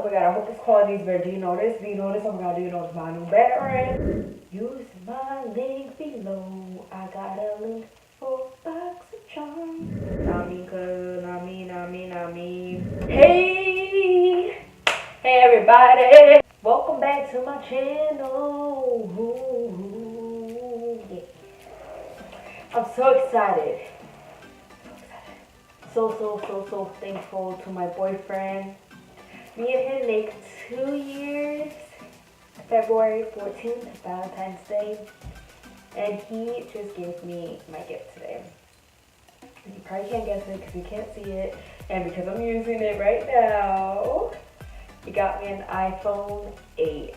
Oh my god, I hope this quality is better. Do you notice? Do you notice? Oh my god, do you notice my new batarang? Use my link below. I got a link for Boxycharm. Nami. Hey! Hey everybody! Welcome back to my channel. Yeah. I'm so excited. So thankful to my boyfriend. Me and him make 2 years. February 14th, Valentine's Day. And he just gave me my gift today. You probably can't guess it because you can't see it. And because I'm using it right now, he got me an iPhone 8.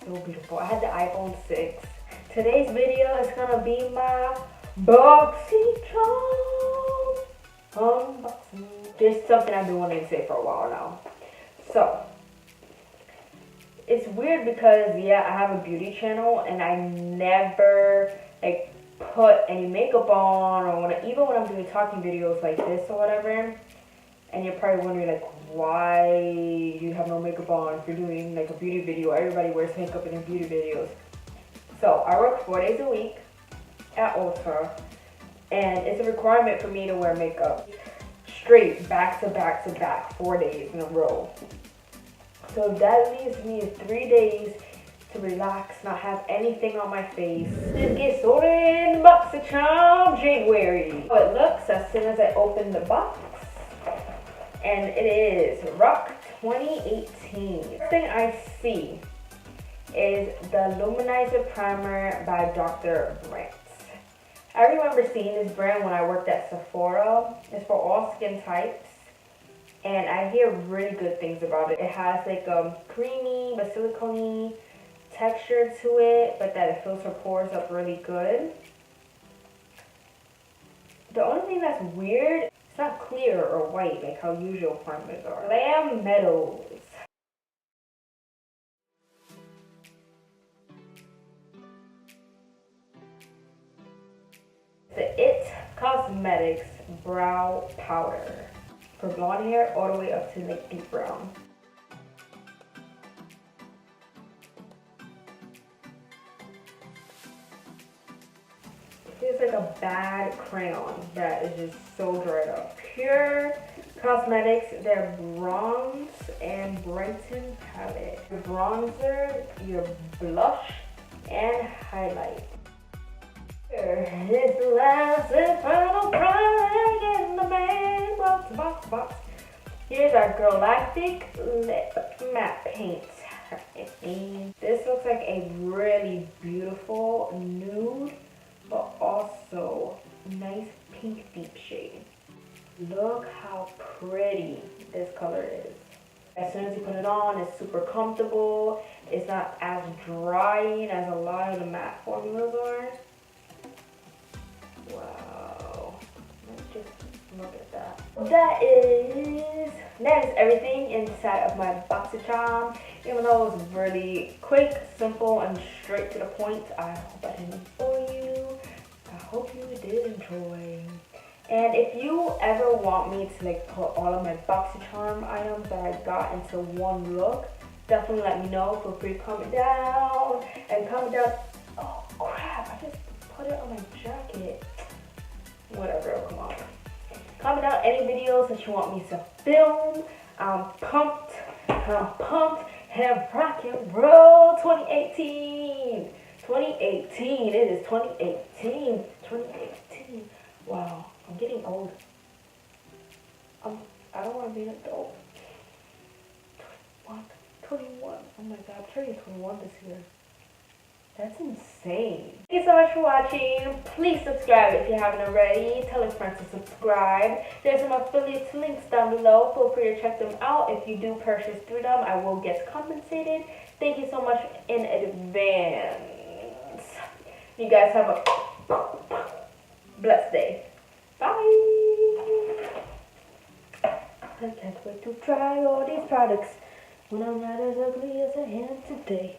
So beautiful. I had the iPhone 6. Today's video is gonna be my Boxycharm unboxing. There's something I've been wanting to say for a while now. So, it's weird because, yeah, I have a beauty channel and I never, like, put any makeup on or even when I'm doing talking videos like this or whatever. And you're probably wondering, like, why you have no makeup on if you're doing, like, a beauty video. Everybody wears makeup in their beauty videos. So, I work 4 days a week at Ulta. And it's a requirement for me to wear makeup straight, back to back, 4 days in a row. So that leaves me 3 days to relax, not have anything on my face. Let's get sorted in Boxycharm January. How it looks as soon as I open the box. And it is Rock 2018. First thing I see is the Luminizer Primer by Dr. Brandt. I remember seeing this brand when I worked at Sephora. It's for all skin types. And I hear really good things about it. It has like a creamy but silicone texture to it, but that it fills her pores up really good. The only thing that's weird, it's not clear or white like how usual primers are. Glam Metals. The PUR Cosmetics Brow Powder. For blonde hair all the way up to like deep brown. It feels like a bad crayon that is just so dried up. PUR Cosmetics, their Bronze and Brighten palette. Your bronzer, your blush, and highlight. Here is the last and final prize in the bag. Box. Here's our Galactic Lip Matte Paint. This looks like a really beautiful nude, but also nice pink deep shade. Look how pretty this color is. As soon as you put it on, it's super comfortable. It's not as drying as a lot of the matte formulas are. Wow. Let's just look at that. That is everything inside of my Boxycharm. Even though it was really quick, simple, and straight to the point, I hope I didn't bore you. I hope you did enjoy. And if you ever want me to like put all of my Boxycharm items that I got into one look, definitely let me know. Feel free to comment down. Oh crap, I just put it on my jacket. Whatever, it'll come off. Comment down any videos that you want me to film. I'm pumped, and rock and roll 2018. 2018, it is 2018. 2018. Wow, I'm getting old. I don't want to be an adult. 21. Oh my god, I'm turning 21 this year. That's insane. Thank you so much for watching. Please subscribe if you haven't already. Tell a friend to subscribe. There's some affiliate links down below. Feel free to check them out. If you do purchase through them, I will get compensated. Thank you so much in advance. You guys have a blessed day. Bye. I can't wait to try all these products when I'm not as ugly as I am today.